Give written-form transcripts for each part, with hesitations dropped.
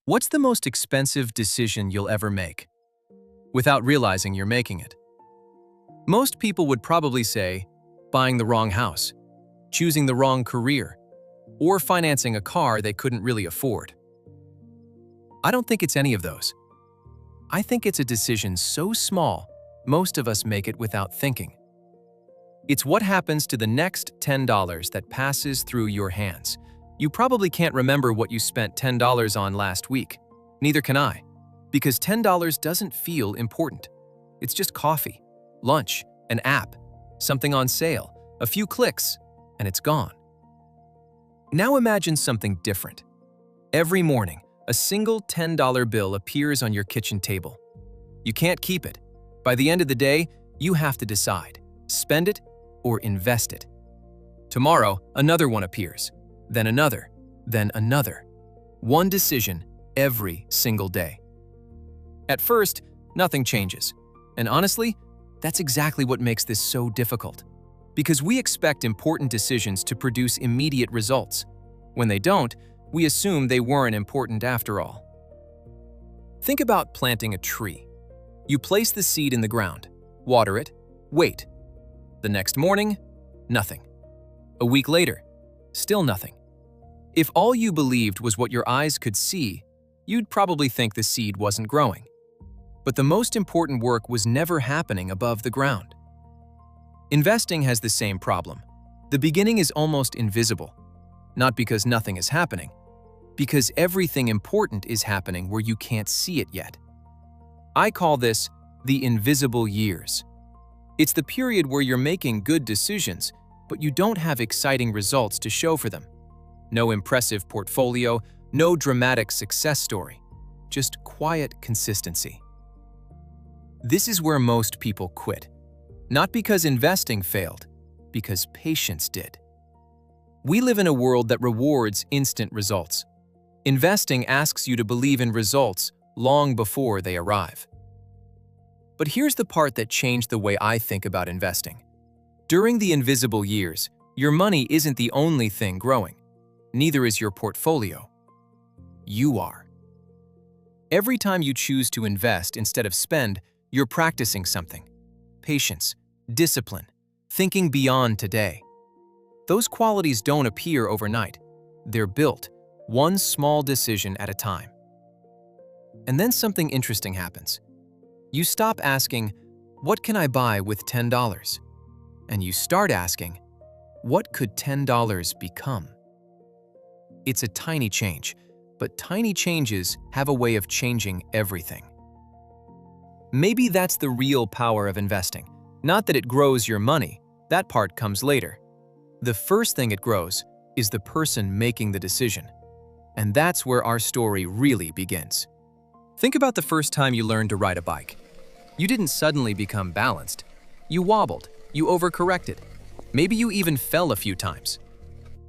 What's the most expensive decision you'll ever make? Without realizing you're making it. Most people would probably say, buying the wrong house, choosing the wrong career, or financing a car they couldn't really afford. I don't think it's any of those. I think it's a decision so small, most of us make it without thinking. It's what happens to the next $10 that passes through your hands. You probably can't remember what you spent $10 on last week. Neither can I, because $10 doesn't feel important. It's just coffee, lunch, an app, something on sale, a few clicks, and it's gone. Now imagine something different. Every morning, a single $10 bill appears on your kitchen table. You can't keep it. By the end of the day, you have to decide, spend it or invest it. Tomorrow, another one appears, then another, then another. One decision every single day. At first, nothing changes. And honestly, that's exactly what makes this so difficult. Because we expect important decisions to produce immediate results. When they don't, we assume they weren't important after all. Think about planting a tree. You place the seed in the ground, water it, wait. The next morning, nothing. A week later, still nothing. If all you believed was what your eyes could see, you'd probably think the seed wasn't growing. But the most important work was never happening above the ground. Investing has the same problem. The beginning is almost invisible, not because nothing is happening, because everything important is happening where you can't see it yet. I call this the invisible years. It's the period where you're making good decisions, but you don't have exciting results to show for them. No impressive portfolio, no dramatic success story, just quiet consistency. This is where most people quit. Not because investing failed, because patience did. We live in a world that rewards instant results. Investing asks you to believe in results long before they arrive. But here's the part that changed the way I think about investing. During the invisible years, your money isn't the only thing growing. Neither is your portfolio. You are. Every time you choose to invest instead of spend, you're practicing something. Patience, discipline, thinking beyond today. Those qualities don't appear overnight. They're built, one small decision at a time. And then something interesting happens. You stop asking, what can I buy with $10? And you start asking, what could $10 become? It's a tiny change, but tiny changes have a way of changing everything. Maybe that's the real power of investing. Not that it grows your money, that part comes later. The first thing it grows is the person making the decision. And that's where our story really begins. Think about the first time you learned to ride a bike. You didn't suddenly become balanced. You wobbled, you overcorrected. Maybe you even fell a few times.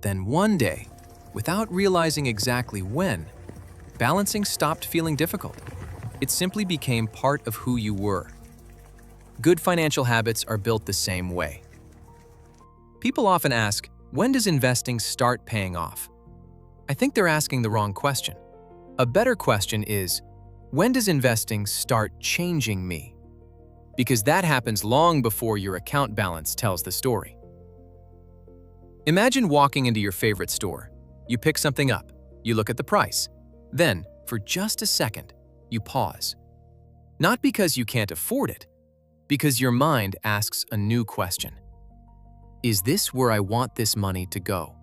Then one day, without realizing exactly when, balancing stopped feeling difficult. It simply became part of who you were. Good financial habits are built the same way. People often ask, when does investing start paying off? I think they're asking the wrong question. A better question is, when does investing start changing me? Because that happens long before your account balance tells the story. Imagine walking into your favorite store. You pick something up, you look at the price. Then, for just a second, you pause. Not because you can't afford it, because your mind asks a new question. Is this where I want this money to go?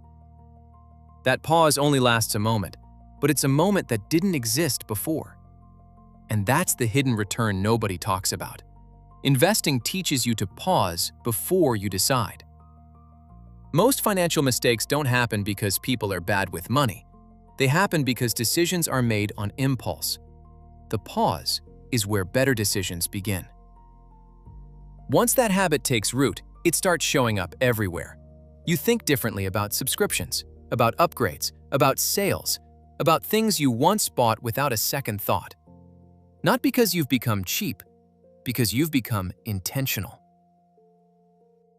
That pause only lasts a moment, but it's a moment that didn't exist before. And that's the hidden return nobody talks about. Investing teaches you to pause before you decide. Most financial mistakes don't happen because people are bad with money. They happen because decisions are made on impulse. The pause is where better decisions begin. Once that habit takes root, it starts showing up everywhere. You think differently about subscriptions, about upgrades, about sales, about things you once bought without a second thought. Not because you've become cheap, because you've become intentional.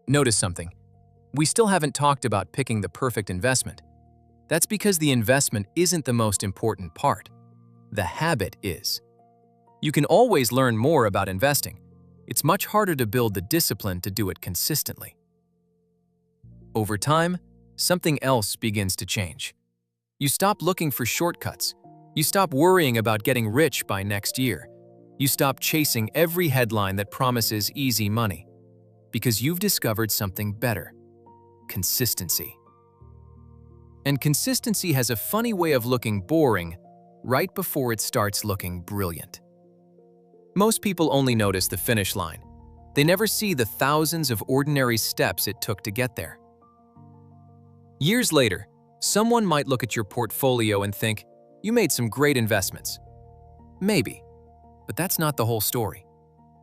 Notice something. We still haven't talked about picking the perfect investment. That's because the investment isn't the most important part. The habit is. You can always learn more about investing. It's much harder to build the discipline to do it consistently. Over time, something else begins to change. You stop looking for shortcuts. You stop worrying about getting rich by next year. You stop chasing every headline that promises easy money, because you've discovered something better: consistency. And consistency has a funny way of looking boring right before it starts looking brilliant. Most people only notice the finish line. They never see the thousands of ordinary steps it took to get there. Years later, someone might look at your portfolio and think, "You made some great investments." Maybe, but that's not the whole story.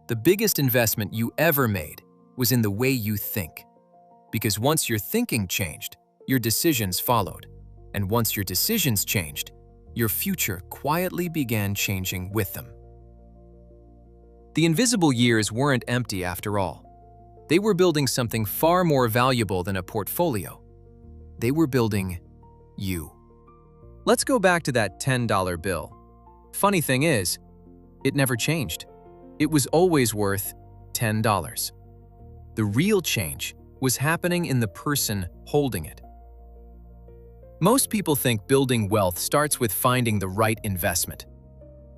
The biggest investment you ever made was in the way you think. Because once your thinking changed, your decisions followed. And once your decisions changed, your future quietly began changing with them. The invisible years weren't empty after all. They were building something far more valuable than a portfolio. They were building you. Let's go back to that $10 bill. Funny thing is, it never changed. It was always worth $10. The real change was happening in the person holding it. Most people think building wealth starts with finding the right investment.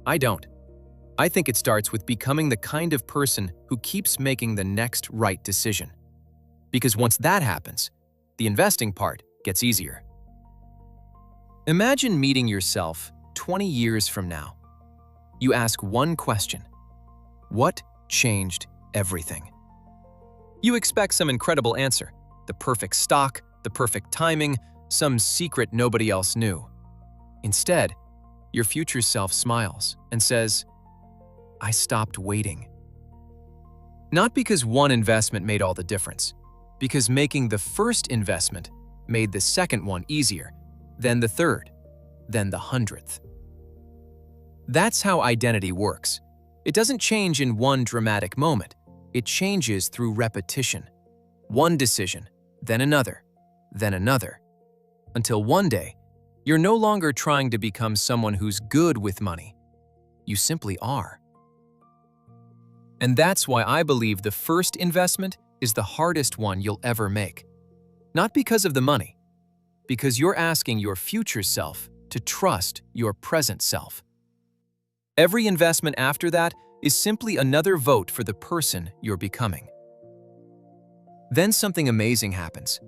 I don't. I think it starts with becoming the kind of person who keeps making the next right decision. Because once that happens, the investing part gets easier. Imagine meeting yourself 20 years from now. You ask one question: what changed everything? You expect some incredible answer, the perfect stock, the perfect timing, some secret nobody else knew. Instead, your future self smiles and says, "I stopped waiting." Not because one investment made all the difference, because making the first investment made the second one easier, then the third, then the 100th. That's how identity works. It doesn't change in one dramatic moment. It changes through repetition. One decision, then another, until one day, you're no longer trying to become someone who's good with money. You simply are. And that's why I believe the first investment is the hardest one you'll ever make. Not because of the money, because you're asking your future self to trust your present self. Every investment after that is simply another vote for the person you're becoming. Then something amazing happens.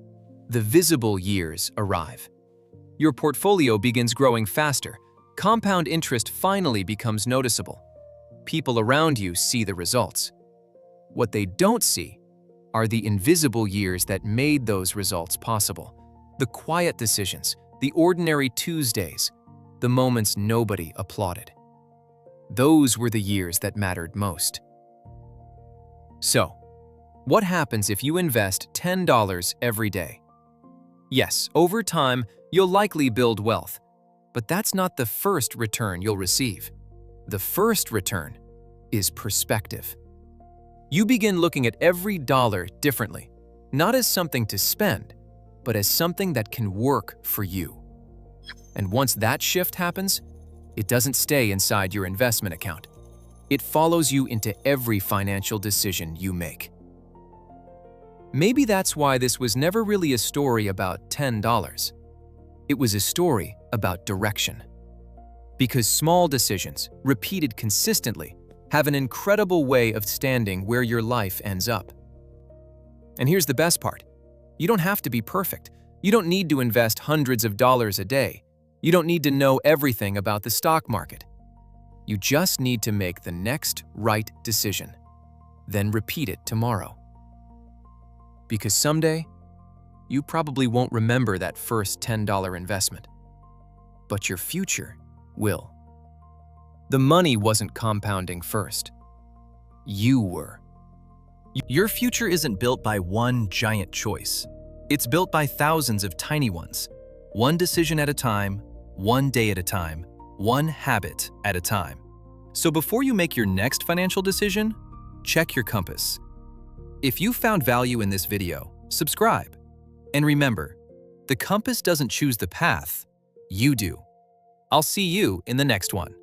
The visible years arrive. Your portfolio begins growing faster. Compound interest finally becomes noticeable. People around you see the results. What they don't see are the invisible years that made those results possible. The quiet decisions, the ordinary Tuesdays, the moments nobody applauded. Those were the years that mattered most. So, what happens if you invest $10 every day? Yes, over time, you'll likely build wealth, but that's not the first return you'll receive. The first return is perspective. You begin looking at every dollar differently, not as something to spend, but as something that can work for you. And once that shift happens, it doesn't stay inside your investment account. It follows you into every financial decision you make. Maybe that's why this was never really a story about $10. It was a story about direction. Because small decisions, repeated consistently, have an incredible way of standing where your life ends up. And here's the best part. You don't have to be perfect. You don't need to invest hundreds of dollars a day. You don't need to know everything about the stock market. You just need to make the next right decision, then repeat it tomorrow. Because someday, you probably won't remember that first $10 investment, but your future will. The money wasn't compounding first. You were. Your future isn't built by one giant choice. It's built by thousands of tiny ones. One decision at a time, one day at a time, one habit at a time. So before you make your next financial decision, check your compass. If you found value in this video, subscribe. And remember, the compass doesn't choose the path, you do. I'll see you in the next one.